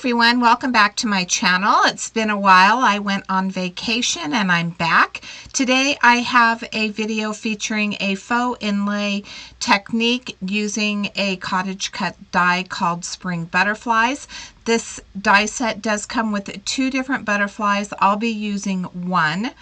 everyone, welcome back to my channel. It's been a while. I went on vacation and I'm back. Today I have a video featuring a faux inlay technique using a CottageCutz die called Spring Butterflies. This die set does come with two different butterflies. I'll be using one.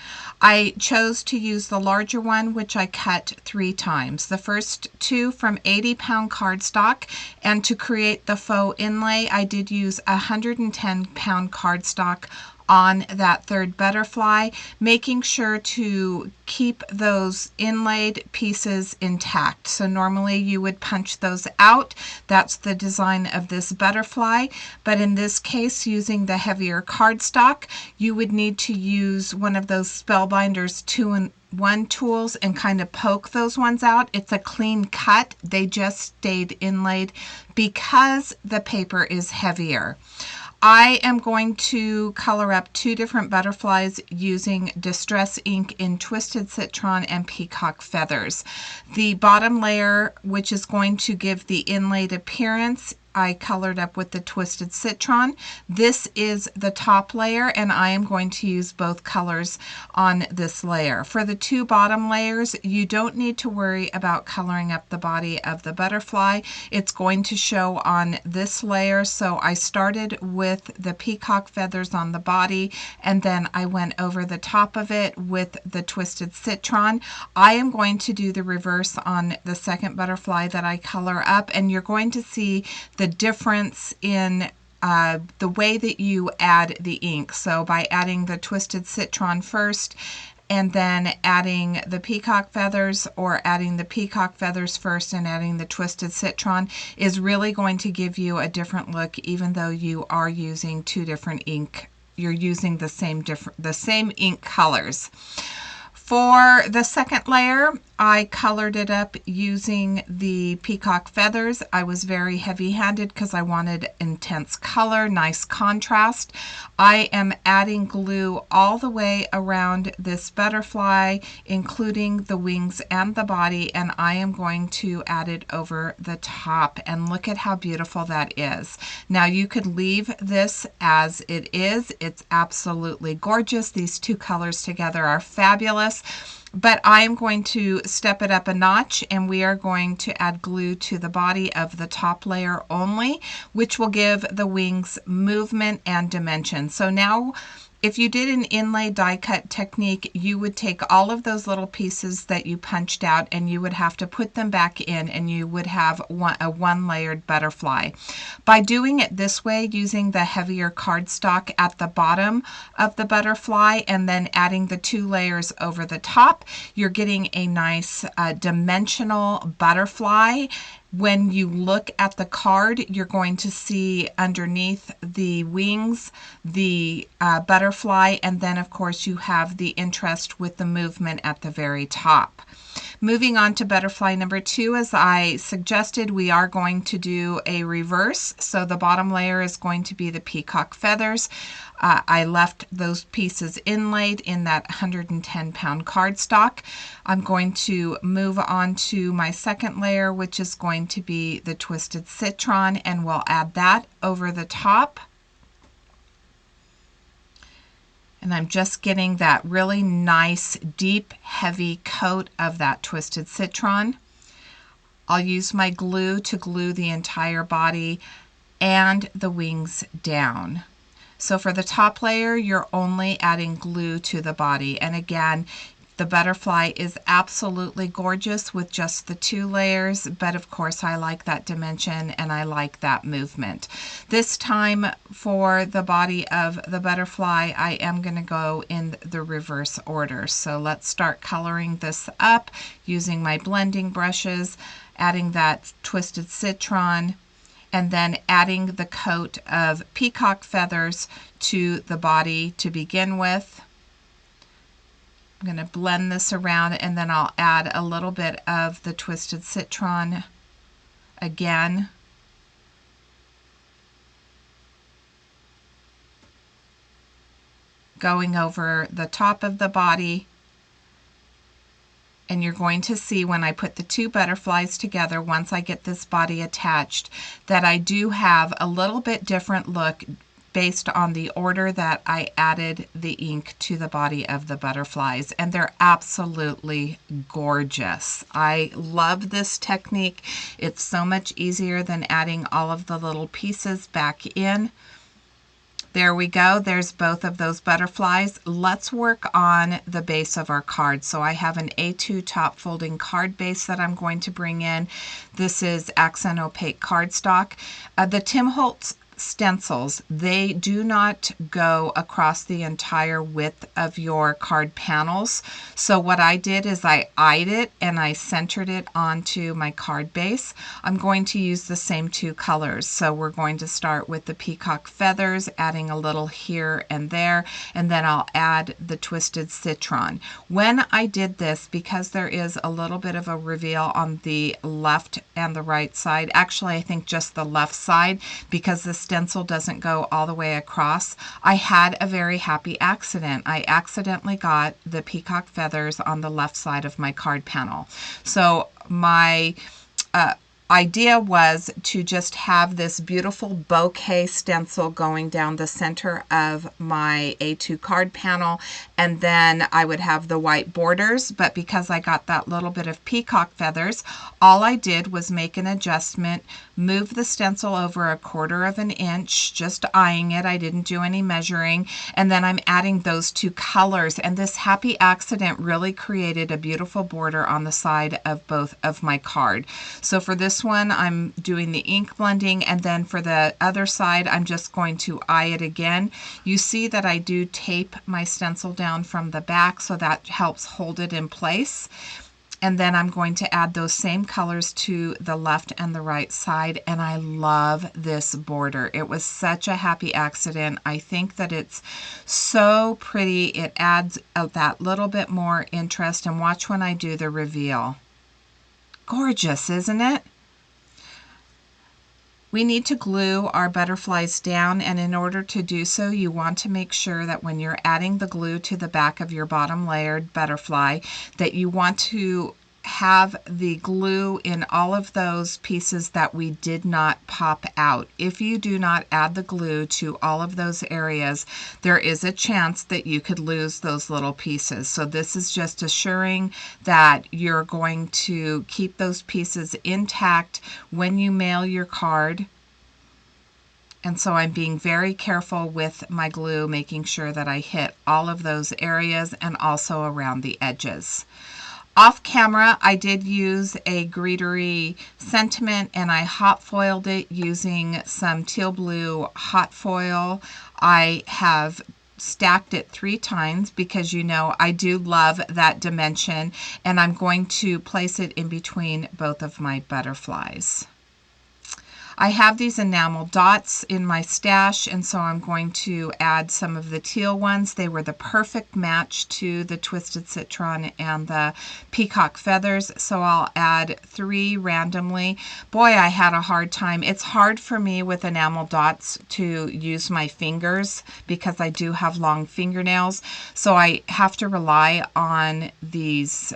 I chose to use the larger one, which I cut 3 times. The first two from 80-pound cardstock, and to create the faux inlay, I did use 110-pound cardstock on that third butterfly, making sure to keep those inlaid pieces intact. So normally you would punch those out. That's the design of this butterfly, but in this case, using the heavier cardstock, you would need to use one of those Spellbinders 2-in-1 tools and kind of poke those ones out. It's a clean cut. They just stayed inlaid because the paper is heavier. I am going to color up 2 different butterflies using Distress ink in Twisted Citron and Peacock Feathers. The bottom layer, which is going to give the inlaid appearance, I colored up with the Twisted Citron. This is the top layer, and I am going to use both colors on this layer. For the 2 bottom layers, you don't need to worry about coloring up the body of the butterfly. It's going to show on this layer, so I started with the peacock feathers on the body, and then I went over the top of it with the Twisted Citron. I am going to do the reverse on the second butterfly that I color up, and you're going to see the difference in the way that you add the ink. So by adding the Twisted Citron first and then adding the peacock feathers, or adding the peacock feathers first and adding the Twisted Citron, is really going to give you a different look, even though you are using 2 different ink. You're using the same ink colors. For the second layer, I colored it up using the peacock feathers. I was very heavy-handed because I wanted intense color, nice contrast. I am adding glue all the way around this butterfly, including the wings and the body, and I am going to add it over the top. And look at how beautiful that is. Now you could leave this as it is. It's absolutely gorgeous. These 2 colors together are fabulous. But I am going to step it up a notch, and we are going to add glue to the body of the top layer only, which will give the wings movement and dimension. So now, if you did an inlay die cut technique, you would take all of those little pieces that you punched out and you would have to put them back in, and you would have a one-layered butterfly. By doing it this way, using the heavier cardstock at the bottom of the butterfly and then adding the 2 layers over the top, you're getting a nice dimensional butterfly. When you look at the card, you're going to see underneath the wings the butterfly, and then of course you have the interest with the movement at the very top. Moving on to butterfly number 2, as I suggested, we are going to do a reverse. So the bottom layer is going to be the peacock feathers. I left those pieces inlaid in that 110-pound cardstock. I'm going to move on to my second layer, which is going to be the Twisted Citron, and we'll add that over the top. And I'm just getting that really nice, deep, heavy coat of that Twisted Citron. I'll use my glue to glue the entire body and the wings down. So for the top layer, you're only adding glue to the body. And again, the butterfly is absolutely gorgeous with just the 2 layers, but of course I like that dimension and I like that movement. This time for the body of the butterfly, I am going to go in the reverse order. So let's start coloring this up using my blending brushes, adding that Twisted Citron, and then adding the coat of peacock feathers to the body to begin with. I'm going to blend this around, and then I'll add a little bit of the Twisted Citron again. Going over the top of the body. And you're going to see when I put the 2 butterflies together, once I get this body attached, that I do have a little bit different look based on the order that I added the ink to the body of the butterflies, and they're absolutely gorgeous. I love this technique. It's so much easier than adding all of the little pieces back in. There we go. There's both of those butterflies. Let's work on the base of our card. So I have an A2 top folding card base that I'm going to bring in. This is accent opaque cardstock. The Tim Holtz stencils, they do not go across the entire width of your card panels. So what I did is I eyed it and I centered it onto my card base. I'm going to use the same two colors. So we're going to start with the peacock feathers, adding a little here and there, and then I'll add the twisted citron. When I did this, because there is a little bit of a reveal on the left and the right side, actually I think just the left side, because the stencil doesn't go all the way across, I had a very happy accident. I accidentally got the peacock feathers on the left side of my card panel. So my idea was to just have this beautiful bouquet stencil going down the center of my A2 card panel, and then I would have the white borders. But because I got that little bit of peacock feathers, all I did was make an adjustment, move the stencil over 1/4 of an inch, just eyeing it. I didn't do any measuring, and then I'm adding those two colors, and this happy accident really created a beautiful border on the side of both of my card. So for this one, I'm doing the ink blending, and then for the other side, I'm just going to eye it again. You see that I do tape my stencil down from the back, so that helps hold it in place. And then I'm going to add those same colors to the left and the right side, and I love this border. It was such a happy accident. I think that it's so pretty. It adds that little bit more interest, and watch when I do the reveal. Gorgeous, isn't it? We need to glue our butterflies down, and in order to do so, you want to make sure that when you're adding the glue to the back of your bottom layered butterfly, that you want to have the glue in all of those pieces that we did not pop out. If you do not add the glue to all of those areas, there is a chance that you could lose those little pieces. So this is just assuring that you're going to keep those pieces intact when you mail your card. And so I'm being very careful with my glue, making sure that I hit all of those areas and also around the edges. Off camera, I did use a Greetery sentiment, and I hot foiled it using some teal blue hot foil. I have stacked it 3 times because you know I do love that dimension, and I'm going to place it in between both of my butterflies. I have these enamel dots in my stash, and so I'm going to add some of the teal ones. They were the perfect match to the twisted citron and the peacock feathers, so I'll add 3 randomly. Boy, I had a hard time. It's hard for me with enamel dots to use my fingers because I do have long fingernails, so I have to rely on these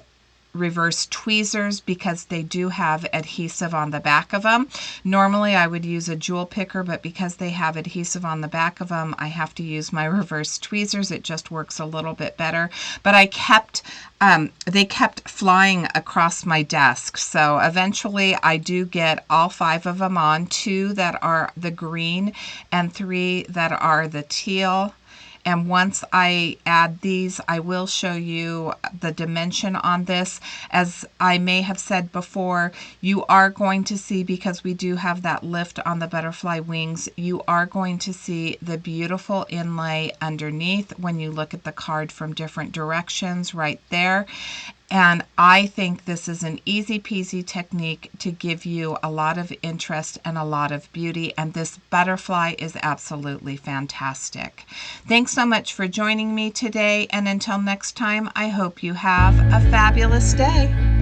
reverse tweezers because they do have adhesive on the back of them. Normally I would use a jewel picker, but because they have adhesive on the back of them, I have to use my reverse tweezers. It just works a little bit better. But I kept they kept flying across my desk. So eventually I do get all 5 of them on, 2 that are the green and 3 that are the teal. And once I add these, I will show you the dimension on this. As I may have said before, you are going to see, because we do have that lift on the butterfly wings, you are going to see the beautiful inlay underneath when you look at the card from different directions right there. And I think this is an easy peasy technique to give you a lot of interest and a lot of beauty. And this butterfly is absolutely fantastic. Thanks so much for joining me today. And until next time, I hope you have a fabulous day.